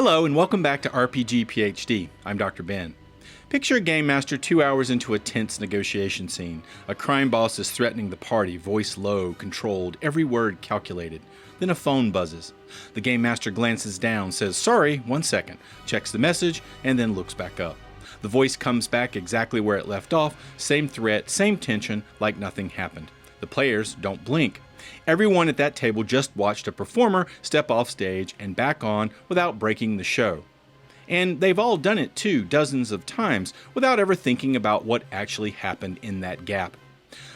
Hello and welcome back to RPG PhD. I'm Dr. Ben. Picture a game master 2 hours into a tense negotiation scene. A crime boss is threatening the party, voice low, controlled, every word calculated. Then a phone buzzes. The game master glances down, says, "Sorry, 1 second," checks the message, and then looks back up. The voice comes back exactly where it left off, same threat, same tension, like nothing happened. The players don't blink. Everyone at that table just watched a performer step off stage and back on without breaking the show. And they've all done it too, dozens of times, without ever thinking about what actually happened in that gap.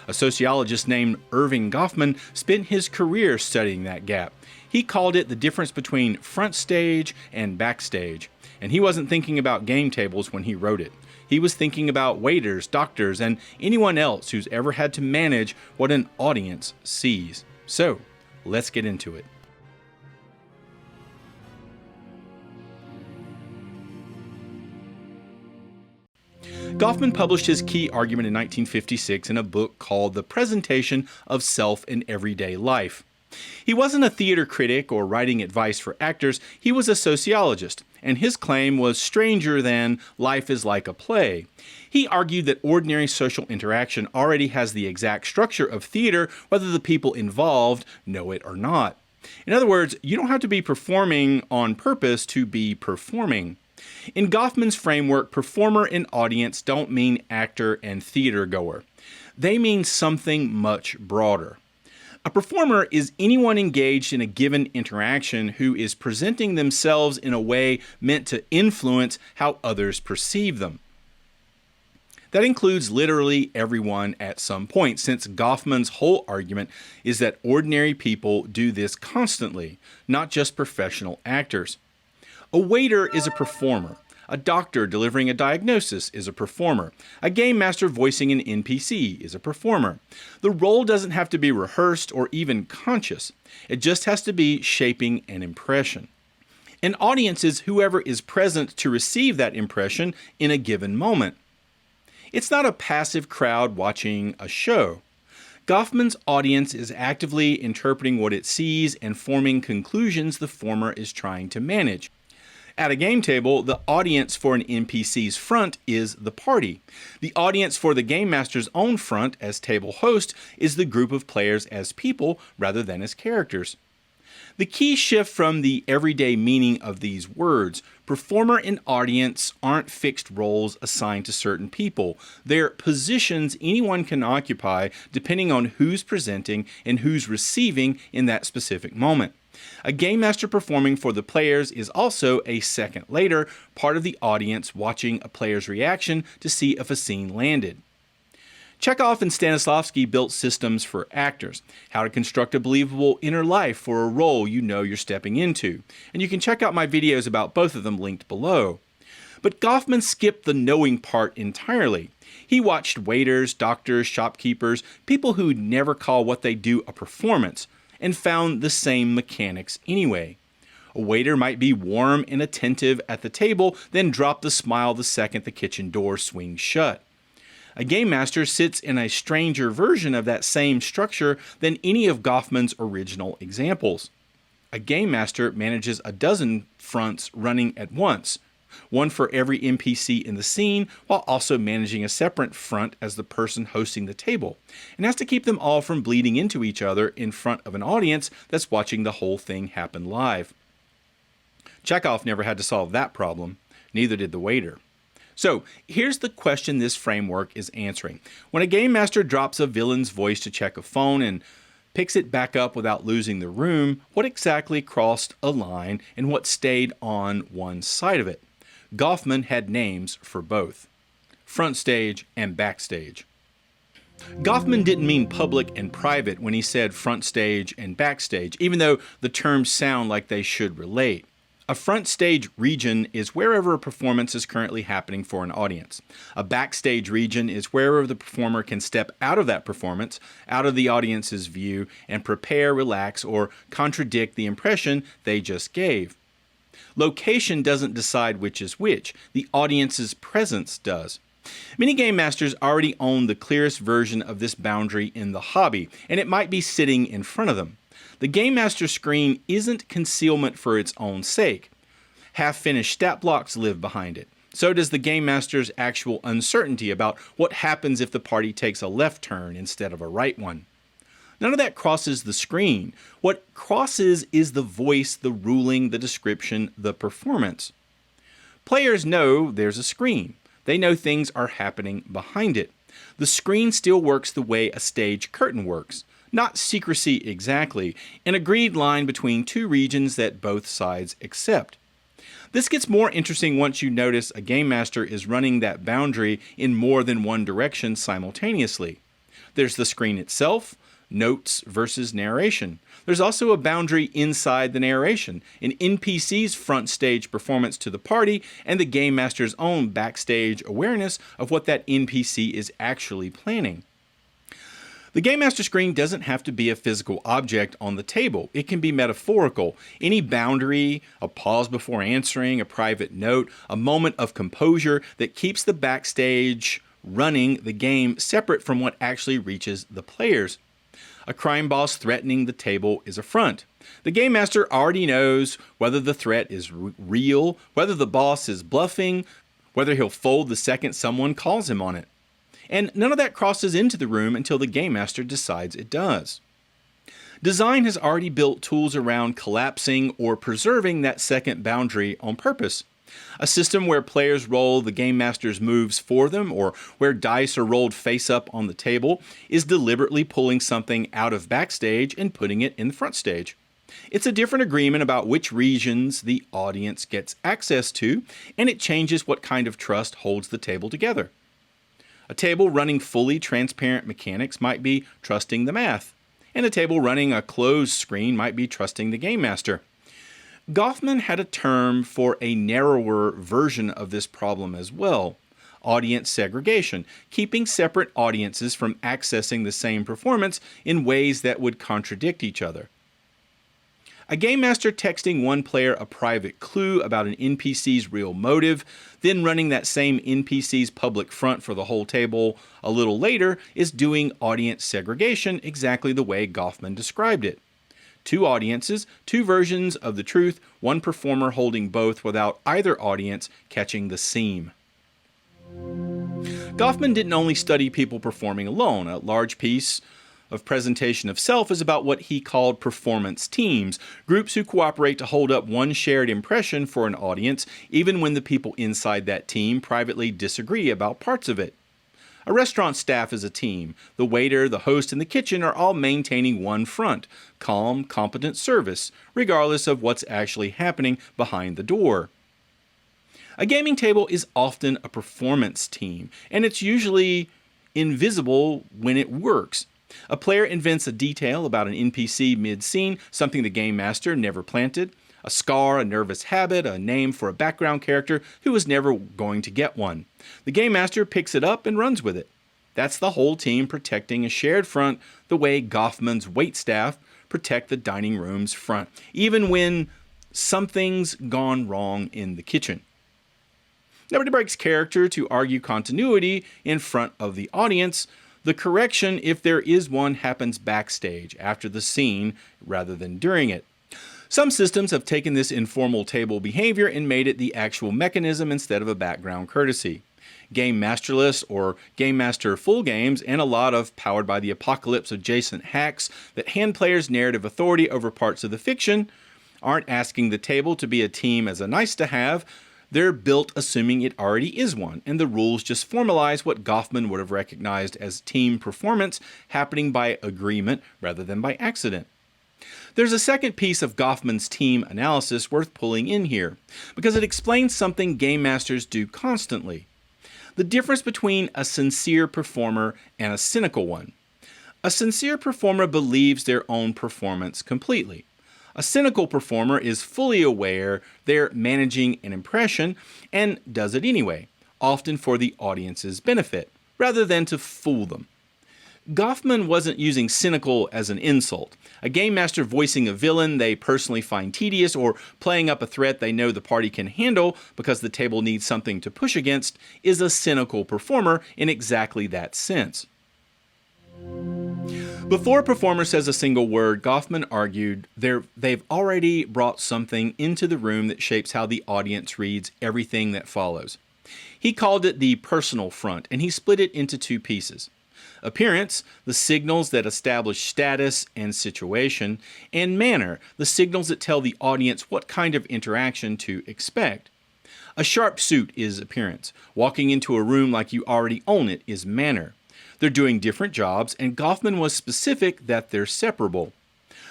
A sociologist named Erving Goffman spent his career studying that gap. He called it the difference between front stage and backstage. And he wasn't thinking about game tables when he wrote it. He was thinking about waiters, doctors, and anyone else who's ever had to manage what an audience sees. So, let's get into it. Goffman published his key argument in 1956 in a book called The Presentation of Self in Everyday Life. He wasn't a theater critic or writing advice for actors, he was a sociologist, and his claim was stranger than life is like a play. He argued that ordinary social interaction already has the exact structure of theater, whether the people involved know it or not. In other words, you don't have to be performing on purpose to be performing. In Goffman's framework, performer and audience don't mean actor and theater goer. They mean something much broader. A performer is anyone engaged in a given interaction who is presenting themselves in a way meant to influence how others perceive them. That includes literally everyone at some point, since Goffman's whole argument is that ordinary people do this constantly, not just professional actors. A waiter is a performer. A doctor delivering a diagnosis is a performer. A game master voicing an NPC is a performer. The role doesn't have to be rehearsed or even conscious. It just has to be shaping an impression. An audience is whoever is present to receive that impression in a given moment. It's not a passive crowd watching a show. Goffman's audience is actively interpreting what it sees and forming conclusions the former is trying to manage. At a game table, the audience for an NPC's front is the party. The audience for the game master's own front as table host is the group of players as people rather than as characters. The key shift from the everyday meaning of these words: performer and audience aren't fixed roles assigned to certain people. They're positions anyone can occupy depending on who's presenting and who's receiving in that specific moment. A game master performing for the players is also, a second later, part of the audience watching a player's reaction to see if a scene landed. Chekhov and Stanislavski built systems for actors, how to construct a believable inner life for a role you know you're stepping into, and you can check out my videos about both of them linked below. But Goffman skipped the knowing part entirely. He watched waiters, doctors, shopkeepers, people who'd never call what they do a performance, and found the same mechanics anyway. A waiter might be warm and attentive at the table, then drop the smile the second the kitchen door swings shut. A game master sits in a stranger version of that same structure than any of Goffman's original examples. A game master manages a dozen fronts running at once, one for every NPC in the scene, while also managing a separate front as the person hosting the table, and has to keep them all from bleeding into each other in front of an audience that's watching the whole thing happen live. Chekhov never had to solve that problem, neither did the waiter. So, here's the question this framework is answering. When a game master drops a villain's voice to check a phone and picks it back up without losing the room, what exactly crossed a line and what stayed on one side of it? Goffman had names for both: front stage and backstage. Goffman didn't mean public and private when he said front stage and backstage, even though the terms sound like they should relate. A front stage region is wherever a performance is currently happening for an audience. A backstage region is wherever the performer can step out of that performance, out of the audience's view, and prepare, relax, or contradict the impression they just gave. Location doesn't decide which is which. The audience's presence does. Many game masters already own the clearest version of this boundary in the hobby, and it might be sitting in front of them. The game master screen isn't concealment for its own sake. Half-finished stat blocks live behind it. So does the Game Master's actual uncertainty about what happens if the party takes a left turn instead of a right one. None of that crosses the screen. What crosses is the voice, the ruling, the description, the performance. Players know there's a screen. They know things are happening behind it. The screen still works the way a stage curtain works. Not secrecy exactly, an agreed line between two regions that both sides accept. This gets more interesting once you notice a Game Master is running that boundary in more than one direction simultaneously. There's the screen itself, notes versus narration. There's also a boundary inside the narration, an NPC's front stage performance to the party, and the Game Master's own backstage awareness of what that NPC is actually planning. The Game Master screen doesn't have to be a physical object on the table. It can be metaphorical. Any boundary, a pause before answering, a private note, a moment of composure that keeps the backstage running the game separate from what actually reaches the players. A crime boss threatening the table is a front. The Game Master already knows whether the threat is real, whether the boss is bluffing, whether he'll fold the second someone calls him on it. And none of that crosses into the room until the Game Master decides it does. Design has already built tools around collapsing or preserving that second boundary on purpose. A system where players roll the Game Master's moves for them, or where dice are rolled face up on the table, is deliberately pulling something out of backstage and putting it in the front stage. It's a different agreement about which regions the audience gets access to, and it changes what kind of trust holds the table together. A table running fully transparent mechanics might be trusting the math, and a table running a closed screen might be trusting the Game Master. Goffman had a term for a narrower version of this problem as well: audience segregation, keeping separate audiences from accessing the same performance in ways that would contradict each other. A Game Master texting one player a private clue about an NPC's real motive, then running that same NPC's public front for the whole table a little later, is doing audience segregation exactly the way Goffman described it. Two audiences, two versions of the truth, one performer holding both without either audience catching the seam. Goffman didn't only study people performing alone. A large piece of presentation of Self is about what he called performance teams, groups who cooperate to hold up one shared impression for an audience, even when the people inside that team privately disagree about parts of it. A restaurant staff is a team. The waiter, the host, and the kitchen are all maintaining one front: calm, competent service, regardless of what's actually happening behind the door. A gaming table is often a performance team, and it's usually invisible when it works. A player invents a detail about an NPC mid-scene, something the Game Master never planted. A scar, a nervous habit, a name for a background character who was never going to get one. The Game Master picks it up and runs with it. That's the whole team protecting a shared front the way Goffman's waitstaff protect the dining room's front, even when something's gone wrong in the kitchen. Nobody breaks character to argue continuity in front of the audience. The correction, if there is one, happens backstage, after the scene, rather than during it. Some systems have taken this informal table behavior and made it the actual mechanism instead of a background courtesy. Game Masterless or Game Master full games, and a lot of powered by the apocalypse adjacent hacks that hand players narrative authority over parts of the fiction, aren't asking the table to be a team as a nice to have. They're built assuming it already is one, and the rules just formalize what Goffman would have recognized as team performance happening by agreement rather than by accident. There's a second piece of Goffman's team analysis worth pulling in here, because it explains something Game Masters do constantly: the difference between a sincere performer and a cynical one. A sincere performer believes their own performance completely. A cynical performer is fully aware they're managing an impression and does it anyway, often for the audience's benefit, rather than to fool them. Goffman wasn't using cynical as an insult. A Game Master voicing a villain they personally find tedious, or playing up a threat they know the party can handle because the table needs something to push against, is a cynical performer in exactly that sense. Before a performer says a single word, Goffman argued they've already brought something into the room that shapes how the audience reads everything that follows. He called it the personal front, and he split it into two pieces. Appearance, the signals that establish status and situation, and manner, the signals that tell the audience what kind of interaction to expect. A sharp suit is appearance. Walking into a room like you already own it is manner. They're doing different jobs, and Goffman was specific that they're separable.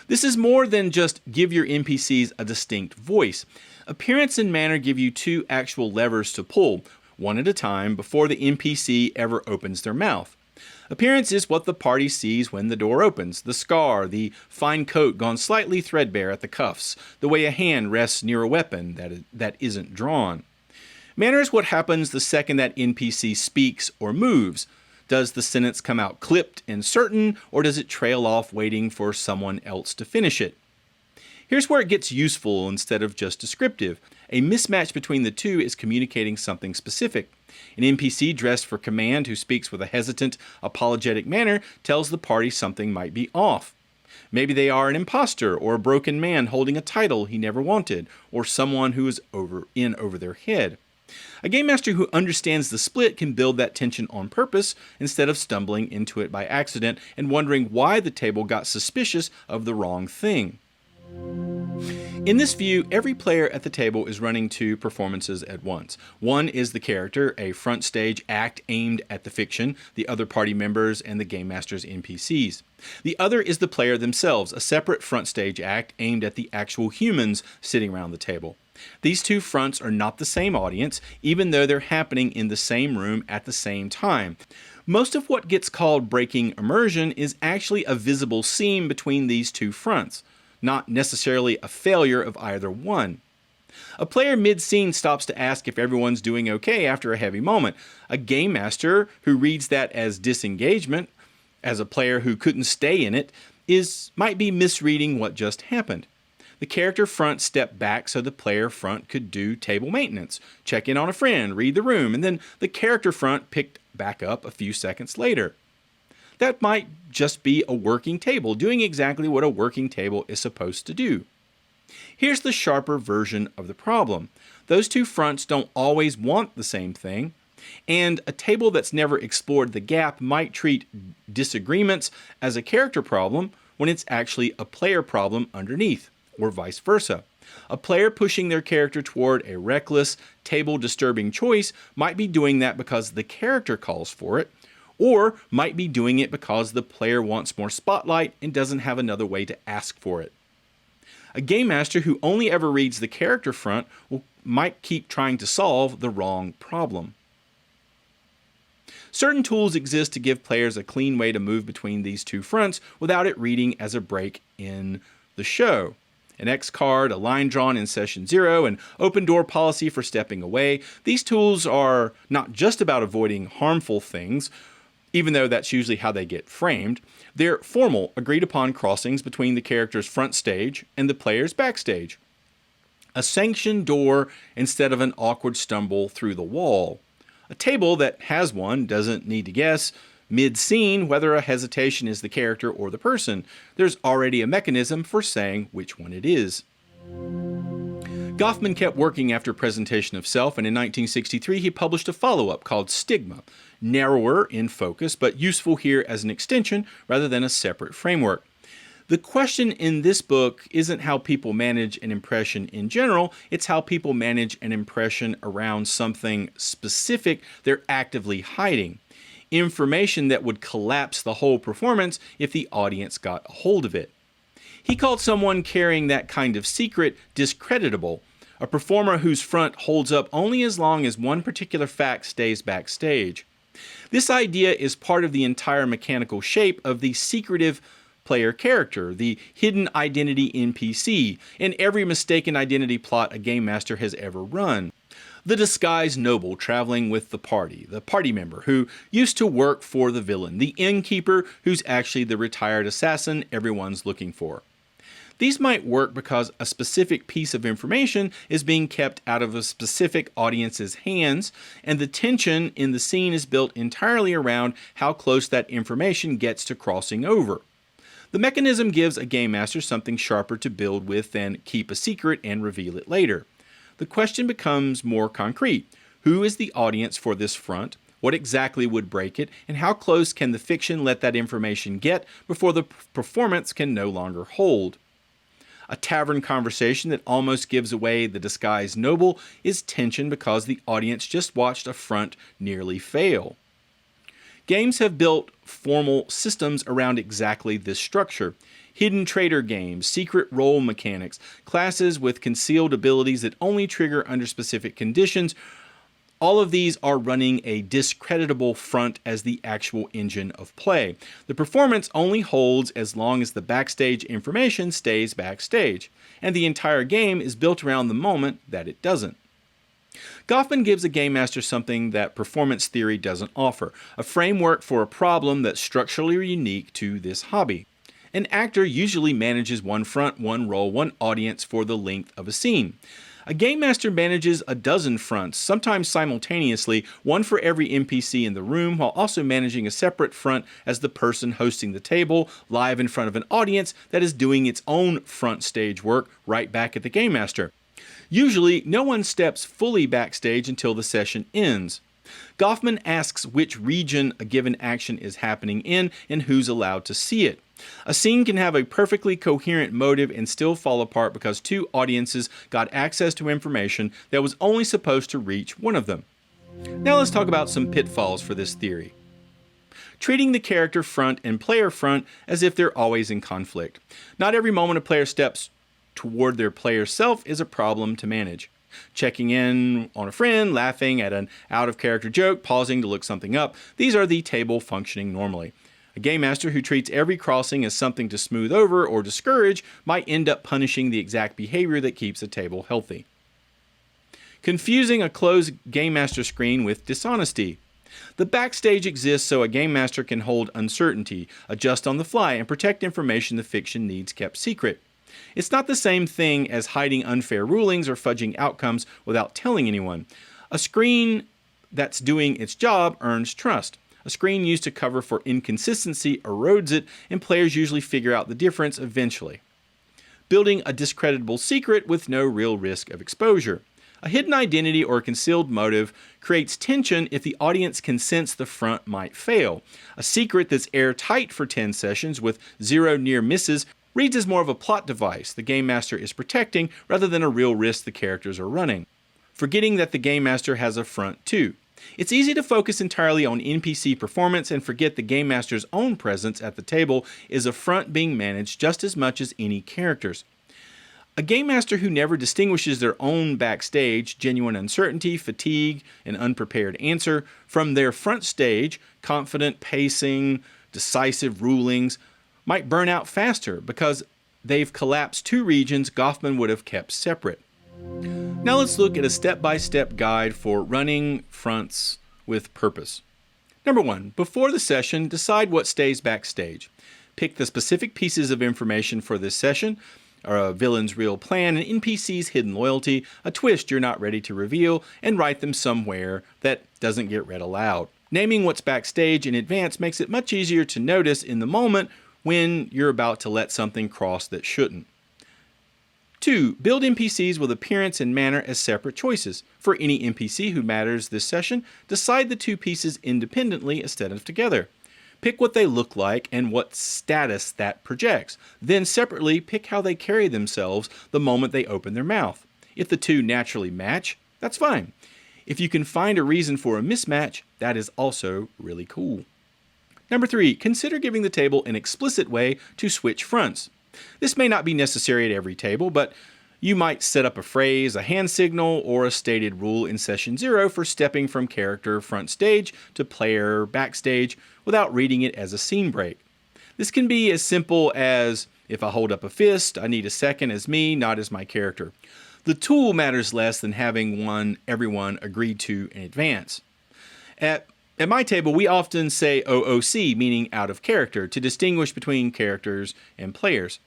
This is more than just give your NPCs a distinct voice. Appearance and manner give you two actual levers to pull, one at a time, before the NPC ever opens their mouth. Appearance is what the party sees when the door opens, the scar, the fine coat gone slightly threadbare at the cuffs, the way a hand rests near a weapon that isn't drawn. Manner is what happens the second that NPC speaks or moves. Does the sentence come out clipped and certain, or does it trail off waiting for someone else to finish it? Here's where it gets useful instead of just descriptive. A mismatch between the two is communicating something specific. An NPC dressed for command who speaks with a hesitant, apologetic manner tells the party something might be off. Maybe they are an imposter or a broken man holding a title he never wanted, or someone who is over their head. A game master who understands the split can build that tension on purpose instead of stumbling into it by accident and wondering why the table got suspicious of the wrong thing. In this view, every player at the table is running two performances at once. One is the character, a front stage act aimed at the fiction, the other party members, and the game master's NPCs. The other is the player themselves, a separate front stage act aimed at the actual humans sitting around the table. These two fronts are not the same audience, even though they're happening in the same room at the same time. Most of what gets called breaking immersion is actually a visible seam between these two fronts, not necessarily a failure of either one. A player mid-scene stops to ask if everyone's doing okay after a heavy moment. A game master who reads that as disengagement, as a player who couldn't stay in it, might be misreading what just happened. The character front stepped back so the player front could do table maintenance, check in on a friend, read the room, and then the character front picked back up a few seconds later. That might just be a working table, doing exactly what a working table is supposed to do. Here's the sharper version of the problem. Those two fronts don't always want the same thing, and a table that's never explored the gap might treat disagreements as a character problem when it's actually a player problem underneath, or vice versa. A player pushing their character toward a reckless, table-disturbing choice might be doing that because the character calls for it, or might be doing it because the player wants more spotlight and doesn't have another way to ask for it. A game master who only ever reads the character front might keep trying to solve the wrong problem. Certain tools exist to give players a clean way to move between these two fronts without it reading as a break in the show. An X card, a line drawn in session 0, an open door policy for stepping away. These tools are not just about avoiding harmful things, even though that's usually how they get framed. They're formal, agreed upon crossings between the character's front stage and the player's backstage. A sanctioned door instead of an awkward stumble through the wall. A table that has one doesn't need to guess mid-scene whether a hesitation is the character or the person. There's already a mechanism for saying which one it is. Goffman kept working after presentation of Self, and in 1963 he published a follow-up called Stigma, narrower in focus, but useful here as an extension rather than a separate framework. The question in this book isn't how people manage an impression in general, it's how people manage an impression around something specific they're actively hiding. Information that would collapse the whole performance if the audience got a hold of it. He called someone carrying that kind of secret discreditable, a performer whose front holds up only as long as one particular fact stays backstage. This idea is part of the entire mechanical shape of the secretive player character, the hidden identity NPC, in every mistaken identity plot a game master has ever run. The disguised noble traveling with the party member who used to work for the villain, the innkeeper who's actually the retired assassin everyone's looking for. These might work because a specific piece of information is being kept out of a specific audience's hands, and the tension in the scene is built entirely around how close that information gets to crossing over. The mechanism gives a game master something sharper to build with than keep a secret and reveal it later. The question becomes more concrete. Who is the audience for this front? What exactly would break it? And how close can the fiction let that information get before the performance can no longer hold? A tavern conversation that almost gives away the disguised noble is tension because the audience just watched a front nearly fail. Games have built formal systems around exactly this structure. Hidden traitor games, secret role mechanics, classes with concealed abilities that only trigger under specific conditions. All of these are running a discreditable front as the actual engine of play. The performance only holds as long as the backstage information stays backstage, and the entire game is built around the moment that it doesn't. Goffman gives a game master something that performance theory doesn't offer, a framework for a problem that's structurally unique to this hobby. An actor usually manages one front, one role, one audience for the length of a scene. A game master manages a dozen fronts, sometimes simultaneously, one for every NPC in the room, while also managing a separate front as the person hosting the table, live in front of an audience that is doing its own front stage work right back at the game master. Usually, no one steps fully backstage until the session ends. Goffman asks which region a given action is happening in and who's allowed to see it. A scene can have a perfectly coherent motive and still fall apart because two audiences got access to information that was only supposed to reach one of them. Now let's talk about some pitfalls for this theory. Treating the character front and player front as if they're always in conflict. Not every moment a player steps toward their player self is a problem to manage. Checking in on a friend, laughing at an out-of-character joke, pausing to look something up, these are the table functioning normally. A game master who treats every crossing as something to smooth over or discourage might end up punishing the exact behavior that keeps a table healthy. Confusing a closed game master screen with dishonesty. The backstage exists so a game master can hold uncertainty, adjust on the fly, and protect information the fiction needs kept secret. It's not the same thing as hiding unfair rulings or fudging outcomes without telling anyone. A screen that's doing its job earns trust. A screen used to cover for inconsistency erodes it, and players usually figure out the difference eventually. Building a discreditable secret with no real risk of exposure. A hidden identity or concealed motive creates tension if the audience can sense the front might fail. A secret that's airtight for 10 sessions with 0 near misses reads as more of a plot device the game master is protecting rather than a real risk the characters are running. Forgetting that the game master has a front too. It's easy to focus entirely on NPC performance and forget the game master's own presence at the table is a front being managed just as much as any characters. A game master who never distinguishes their own backstage, genuine uncertainty, fatigue, and unprepared answer, from their front stage, confident pacing, decisive rulings, might burn out faster because they've collapsed two regions Goffman would have kept separate. Now let's look at a step-by-step guide for running fronts with purpose. Number 1, before the session, decide what stays backstage. Pick the specific pieces of information for this session, a villain's real plan, an NPC's hidden loyalty, a twist you're not ready to reveal, and write them somewhere that doesn't get read aloud. Naming what's backstage in advance makes it much easier to notice in the moment when you're about to let something cross that shouldn't. 2. Build NPCs with appearance and manner as separate choices. For any NPC who matters this session, decide the two pieces independently instead of together. Pick what they look like and what status that projects. Then separately, pick how they carry themselves the moment they open their mouth. If the two naturally match, that's fine. If you can find a reason for a mismatch, that is also really cool. Number 3, consider giving the table an explicit way to switch fronts. This may not be necessary at every table, but you might set up a phrase, a hand signal, or a stated rule in session 0 for stepping from character front stage to player backstage without reading it as a scene break. This can be as simple as, if I hold up a fist, I need a second as me, not as my character. The tool matters less than having one everyone agreed to in advance. At my table, we often say OOC, meaning out of character, to distinguish between characters and players.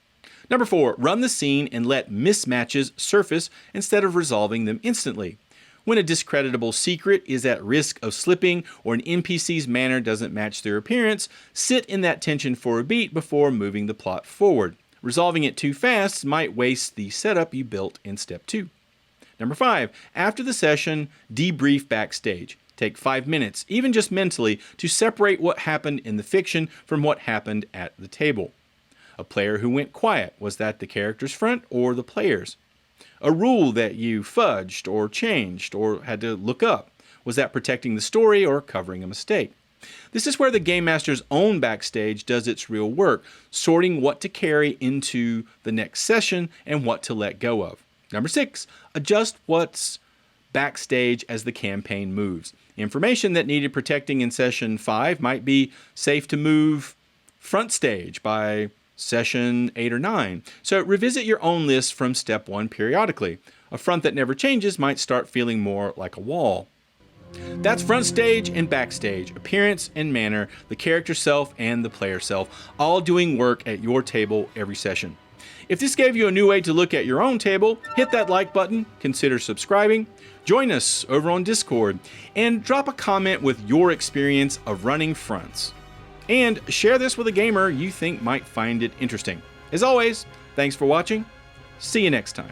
Number 4, run the scene and let mismatches surface instead of resolving them instantly. When a discreditable secret is at risk of slipping or an NPC's manner doesn't match their appearance, sit in that tension for a beat before moving the plot forward. Resolving it too fast might waste the setup you built in step 2. Number 5, after the session, debrief backstage. Take 5 minutes, even just mentally, to separate what happened in the fiction from what happened at the table. A player who went quiet, was that the character's front or the player's? A rule that you fudged or changed or had to look up, was that protecting the story or covering a mistake? This is where the Game Master's own backstage does its real work, sorting what to carry into the next session and what to let go of. Number 6, adjust what's backstage as the campaign moves. Information that needed protecting in session 5 might be safe to move front stage by session 8 or 9. So revisit your own list from step 1 periodically. A front that never changes might start feeling more like a wall. That's front stage and backstage, appearance and manner, the character self and the player self, all doing work at your table every session. If this gave you a new way to look at your own table, hit that like button, consider subscribing, join us over on Discord, and drop a comment with your experience of running fronts. And share this with a gamer you think might find it interesting. As always, thanks for watching. See you next time.